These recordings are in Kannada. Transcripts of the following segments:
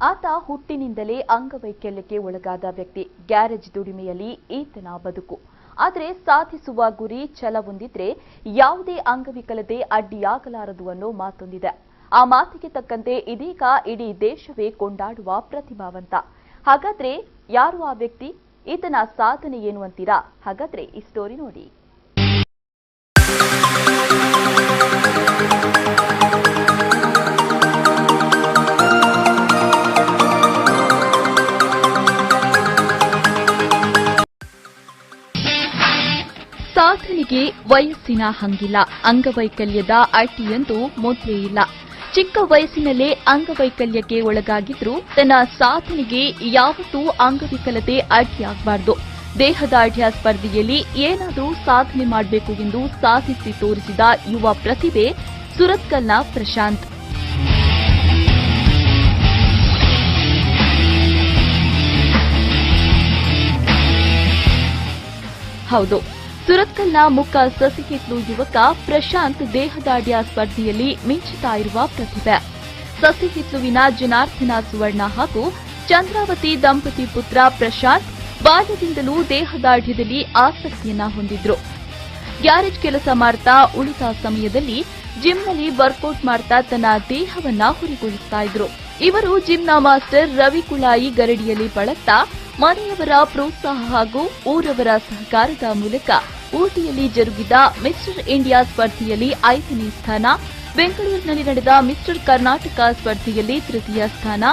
ಆತ ಹುಟ್ಟಿನಿಂದಲೇ ಅಂಗವೈಕಲ್ಯಕ್ಕೆ ಒಳಗಾದ ವ್ಯಕ್ತಿ. ಗ್ಯಾರೇಜ್ ದುಡಿಮೆಯಲ್ಲಿ ಈತನ ಬದುಕು. ಆದರೆ ಸಾಧಿಸುವ ಗುರಿ ಛಲ ಹೊಂದಿದ್ರೆ ಯಾವುದೇ ಅಂಗವಿಕಲತೆ ಅಡ್ಡಿಯಾಗಲಾರದು ಅನ್ನೋ ಮಾತೊಂದಿದೆ. ಆ ಮಾತಿಗೆ ತಕ್ಕಂತೆ ಇದೀಗ ಇಡೀ ದೇಶವೇ ಕೊಂಡಾಡುವ ಪ್ರತಿಭಾವಂತ. ಹಾಗಾದ್ರೆ ಯಾರು ಆ ವ್ಯಕ್ತಿ? ಈತನ ಸಾಧನೆ ಏನು ಅಂತೀರಾ? ಹಾಗಾದ್ರೆ ಈ ಸ್ಟೋರಿ ನೋಡಿ. ಸಾಧನೆಗೆ ವಯಸ್ಸಿನ ಹಂಗಿಲ್ಲ. ಅಂಗವೈಕಲ್ಯದ ಅಡ್ಡಿಯಂತೂ ಮೊದಲೇ ಇಲ್ಲ. ಚಿಕ್ಕ ವಯಸ್ಸಿನಲ್ಲೇ ಅಂಗವೈಕಲ್ಯಕ್ಕೆ ಒಳಗಾಗಿದ್ರೂ ತನ್ನ ಸಾಧನೆಗೆ ಯಾವತ್ತೂ ಅಂಗವಿಕಲತೆ ಅಡ್ಡಿಯಾಗಬಾರದು. ದೇಹದಾಢ್ಯ ಸ್ಪರ್ಧೆಯಲ್ಲಿ ಏನಾದರೂ ಸಾಧನೆ ಮಾಡಬೇಕು ಎಂದು ಸಾಧಿಸಿ ತೋರಿಸಿದ ಯುವ ಪ್ರತಿಭೆ ಸುರತ್ಕಲ್ನ ಪ್ರಶಾಂತ್. ಹೌದು, ಸುರತ್ಕಲ್ನ ಮುಖ ಸಸಿಹಿತ್ಲು ಯುವಕ ಪ್ರಶಾಂತ್ ದೇಹದಾಢ್ಯ ಸ್ಪರ್ಧೆಯಲ್ಲಿ ಮಿಂಚುತ್ತಾ ಇರುವ ಪ್ರತಿಭೆ. ಸಸಿಹಿತ್ಲುವಿನ ಜನಾರ್ದನ ಸುವರ್ಣ ಹಾಗೂ ಚಂದ್ರಾವತಿ ದಂಪತಿ ಪುತ್ರ ಪ್ರಶಾಂತ್ ಬಾಲ್ಯದಿಂದಲೂ ದೇಹದಾಢ್ಯದಲ್ಲಿ ಆಸಕ್ತಿಯನ್ನ ಹೊಂದಿದ್ರು. ಗ್ಯಾರೇಜ್ ಕೆಲಸ ಮಾಡ್ತಾ ಉಳಿದ ಸಮಯದಲ್ಲಿ ಜಿಮ್ನಲ್ಲಿ ವರ್ಕೌಟ್ ಮಾಡ್ತಾ ತನ್ನ ದೇಹವನ್ನ ಹುರಿಗೊಳಿಸ್ತಾ ಇದ್ರು. ಇವರು ಜಿಮ್ನ ಮಾಸ್ಟರ್ ರವಿ ಕುಳಾಯಿ ಗರಡಿಯಲ್ಲಿ ಪಳಗ್ತಾ ಮನೆಯವರ ಪ್ರೋತ್ಸಾಹ ಹಾಗೂ ಊರವರ ಸಹಕಾರದ ಮೂಲಕ ಊಟಿಯಲ್ಲಿ ಜರುಗಿದ ಮಿಸ್ಟರ್ ಇಂಡಿಯಾ ಸ್ಪರ್ಧೆಯಲ್ಲಿ 5ನೇ ಸ್ಥಾನ, ಬೆಂಗಳೂರಿನಲ್ಲಿ ನಡೆದ ಮಿಸ್ಟರ್ ಕರ್ನಾಟಕ ಸ್ಪರ್ಧೆಯಲ್ಲಿ 3ಯ ಸ್ಥಾನ,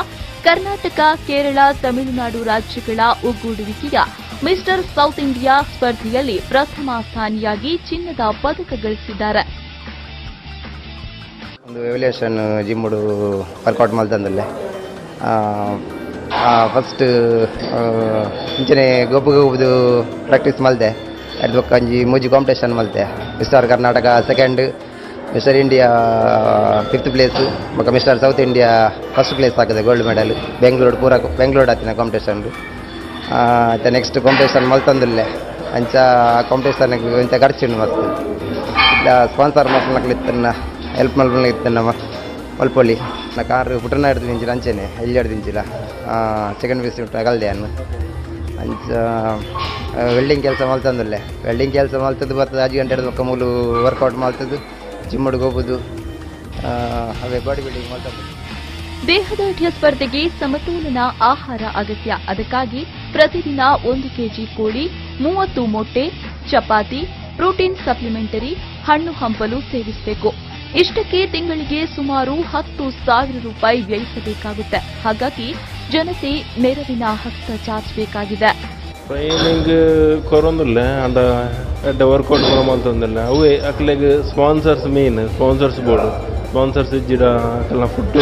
ಕರ್ನಾಟಕ, ಕೇರಳ, ತಮಿಳುನಾಡು ರಾಜ್ಯಗಳ ಒಗ್ಗೂಡುವಿಕೆಯ ಮಿಸ್ಟರ್ ಸೌತ್ ಇಂಡಿಯಾ ಸ್ಪರ್ಧೆಯಲ್ಲಿ ಪ್ರಥಮ ಸ್ಥಾನಿಯಾಗಿ ಚಿನ್ನದ ಪದಕ ಗಳಿಸಿದ್ದಾರೆ. ಒಂದು ಎವಲ್ಯೂಷನ್ ಜಿಮ್ ವರ್ಕೌಟ್ ಮಾಡ್ತಂದಲ್ಲೇ ಫಸ್ಟ್ ಮುಂಚೆನೆ ಗೊಬ್ಬು ಪ್ರಾಕ್ಟೀಸ್ ಮಲ್ದೆ ಅದು ಕಂಜಿ ಮೂಜಿ ಕಾಂಪಿಟೇಷನ್ ಮಲ್ತೆ. Mister Karnataka second, mister India 5th place, ಮತ್ತು mister south India first place ಆಗಿದೆ, ಗೋಲ್ಡ್ ಮೆಡಲ್. ಬೆಂಗಳೂರು ಆತಿನ ಕಾಂಪಿಟೇಷನ್. ಮತ್ತು ನೆಕ್ಸ್ಟ್ ಕಾಂಪಿಟೇಷನ್ ಮಲ್ತಂದಿಲ್ಲೇ ಅಂಚ ಕಾಂಪಿಟೇಷನ್ಗೆ ಇಂಥ ಖರ್ಚುಂಡು ಮಸ್ತ್ ಇಲ್ಲ ಸ್ಪಾನ್ಸರ್ ಮಕ್ಕಳಿತ್ತನ್ನ ಹೆಲ್ಪ್ ಮಲ್ಪನ್ನ ಮಲ್ಪೊಳ್ಳಿ ನಾ ಕಾರು ಪುಟನ ಹಿಡ್ದು ನಿಂಚಿಲ್ಲ ಅಂಚೆನೆ ಇಲ್ಲಿ ಹಿಡ್ದು ನಿಂಚಿಲ್ಲ ಸೆಕೆಂಡ್ ಪೀಸ್ ಕಲ್ದೆ ಅನ್ನು ಅಂಚ ವೆಲ್ಡಿಂಗ್ ಕೆಲಸ ಮಲ್ತಂದಿಲ್ಲೇ. ವೆಲ್ಡಿಂಗ್ ಕೆಲಸ ಮಲ್ತದ್ದು ಬರ್ತದೆ 5 ಗಂಟೆ ಹಿಡಿದು ಮೂಲು ವರ್ಕೌಟ್ ಮಾಡ್ತದ್ದು, ಜಿಮ್ ಹೋಗೋದು, ಅವೇ ಬಾಡಿ ಬಿಲ್ಡಿಂಗ್ ಮಾಡ್ತದ್ದು. ದೇಹದಾಢ್ಯ ಸ್ಪರ್ಧೆಗೆ ಸಮತೋಲನ ಆಹಾರ ಅಗತ್ಯ. ಅದಕ್ಕಾಗಿ ಪ್ರತಿದಿನ 1 ಕೆಜಿ ಕೋಳಿ, 30 ಮೊಟ್ಟೆ, ಚಪಾತಿ, ಪ್ರೋಟೀನ್ ಸಪ್ಲಿಮೆಂಟರಿ, ಹಣ್ಣು ಹಂಪಲು ಸೇವಿಸಬೇಕು. ಇಷ್ಟಕ್ಕೆ ತಿಂಗಳಿಗೆ ಸುಮಾರು 10,000 ರೂಪಾಯಿ ವ್ಯಯಿಸಬೇಕಾಗುತ್ತೆ. ಹಾಗಾಗಿ ಜನತೆ ನೆರವಿನ ಹಸ್ತ ಚಾಚಬೇಕಾಗಿದೆ. ಟ್ರೈನಿಂಗ್ ಕೊರೊಂದಿಲ್ಲ ಅಂಡ ಎಡ್ಡ ವರ್ಕೌಟ್ ಕೊರಮಂತಂದಿಲ್ಲ ಅವೇ ಅಕ್ಲೆಗ್ sponsors main sponsors board sponsors ಇಜ್ಜಿಡ ಅಕ್ಲ ಫುಡ್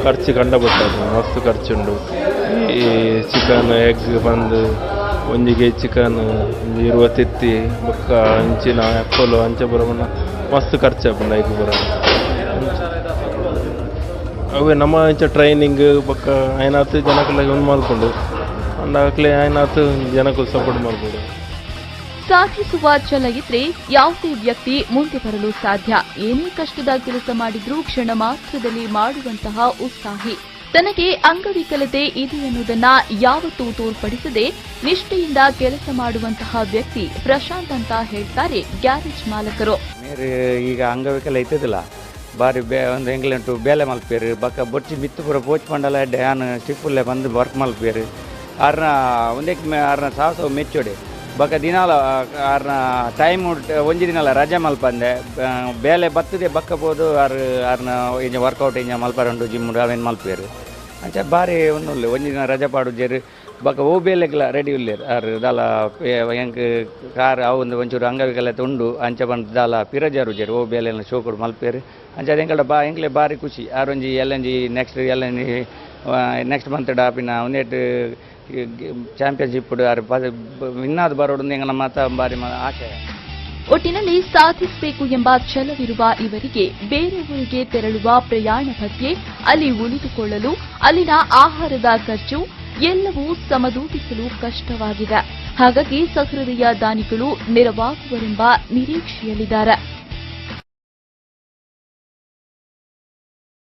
ಖರ್ಚು ಕಂಡ ಬರ್ತದೆ. ಮಸ್ತ್ ಖರ್ಚುಂಡು. ಈ ಚಿಕನ್ ಎಗ್ ಬಂದು 1 ಕೆಜಿ ಚಿಕನ್ 20 ತಿತ್ತಿ ಬೊಕ್ಕ ಅಂಚಿನ ಎಪ್ಪಲು ಅಂಚ ಬರೋಣ ಮಸ್ತ್ ಖರ್ಚು ಬಂದ ಈಗ ಬರೋ ಅವೇ ನಮ್ಮ ಇಂಚ ಟ್ರೈನಿಂಗ್ ಬೊಕ್ಕ ಐನಾತು ಜನಕ್ಕೆಲ್ಲ ಒಂದು ಮಾಡ್ಕೊಂಡು ಅಂದಾಗಲೇ ಐನಾತು ಜನಕ್ಕೂ ಸಪೋರ್ಟ್ ಮಾಡ್ಬೋದು. ಸಾಧಿಸುವ ಛಲ ಇದ್ರೆ ಯಾವುದೇ ವ್ಯಕ್ತಿ ಮುಂದೆ ಬರಲು ಸಾಧ್ಯ. ಏನೇ ಕಷ್ಟದ ಕೆಲಸ ಮಾಡಿದ್ರೂ ಕ್ಷಣ ಮಾತ್ರದಲ್ಲಿ ಮಾಡುವಂತಹ ಉತ್ಸಾಹಿ. ತನಗೆ ಅಂಗವಿಕಲತೆ ಇದೆ ಎನ್ನುವುದನ್ನ ಯಾವತ್ತೂ ತೋರ್ಪಡಿಸದೆ ನಿಷ್ಠೆಯಿಂದ ಕೆಲಸ ಮಾಡುವಂತಹ ವ್ಯಕ್ತಿ ಪ್ರಶಾಂತ್ ಅಂತ ಹೇಳ್ತಾರೆ ಗ್ಯಾರೇಜ್ ಮಾಲಕರು. ಈಗ ಅಂಗವಿಕಲ ಇತ್ತಿಲ್ಲ ಬಾರಿ ಒಂದು ಎಂಗ್ಲೆಂಟು ಬೇಲೆ ಮಲ್ಪೇರು ಬಕ್ಕ ಬೊಚ್ಚಿ ಬಿತ್ತು ಪೂರ ಪೋಚ್ ಪಂಡಲ ಡ್ಯಾನ್ ಚಿಪ್ಪುಲ್ಲೆ ಬಂದು ವರ್ಕ್ ಮಲ್ಪೇರು ಆರ್ನ ಒಂದಕ್ಕೆ ಆರ್ನ ಸಾಹಸ ಮೆಚ್ಚೋಡೆ ಬಕ್ಕ ದಿನಾಲ ಆರ್ನ ಟೈಮ್ 1 ದಿನಾಲ ರಜೆ ಮಲ್ಪಂದೆ ಬೇಲೆ ಬತ್ತದೆ ಬಕ್ಕಬೋದು ಆರ್ನ ಇಂಜ ವರ್ಕೌಟ್ ಇಂಜ ಮಲ್ಪರಂಡು ಜಿಮ್ ಅವೇನು ಮಲ್ಪೇರು ಅಂಚ ಬಾರಿ ಒಂದೊಳ್ಳೆ 1 ದಿನ ರಜೆ ಪಾಡುಜೇರು ಬಕ್ಕ ಓ ಬೇಲೆಗ್ಲ ರೆಡಿ ಉಳ್ಳೇರು ಆರು ದಾಲ ಹೆಂಗ್ ಕಾರ್ ಅವು ಒಂಚೂರು ಅಂಗವಿಕಲತೆ ಉಂಡು ಅಂಚ ಬಂದು ದಾಲ ಪಿರಜಾರು ಜೇರು ಓ ಬೇಲೆಲ್ಲ ಶೋ ಕೊಡು ಮಲ್ಪೇರು ಅಂಚ ಅದು ಹೆಂಗಡ ಎಂಕ್ಲೆ ಬಾರಿ ಖುಷಿ ಆರೊಂಜಿ ಎಲ್ಲಂಜಿ ನೆಕ್ಸ್ಟ್ ಮಂತ್ ಪಿನ ಒಂದೇಟು ಚಾಂಪಿಯನ್ಶಿಪ್ ವಿನ್ನಾದ ಬರೋಡು ಎಂಗನ ಮಾತ ಬಾರಿ ಆಶಯ. ಒಟ್ಟಿನಲ್ಲಿ ಸಾಧಿಸಬೇಕು ಎಂಬ ಛಲವಿರುವ ಇವರಿಗೆ ಬೇರೆ ಊರಿಗೆ ತೆರಳುವ ಪ್ರಯಾಣ ಭತ್ಯೆ, ಅಲ್ಲಿ ಉಳಿದುಕೊಳ್ಳಲು ಅಲ್ಲಿನ ಆಹಾರದ ಖರ್ಚು ಎಲ್ಲವೂ ಸಮದೂಗಿಸಲು ಕಷ್ಟವಾಗಿದೆ. ಹಾಗಾಗಿ ಸಹೃದಯ ದಾನಿಗಳು ನೆರವಾಗುವರೆಂಬ ನಿರೀಕ್ಷೆಯಲ್ಲಿದ್ದಾರೆ.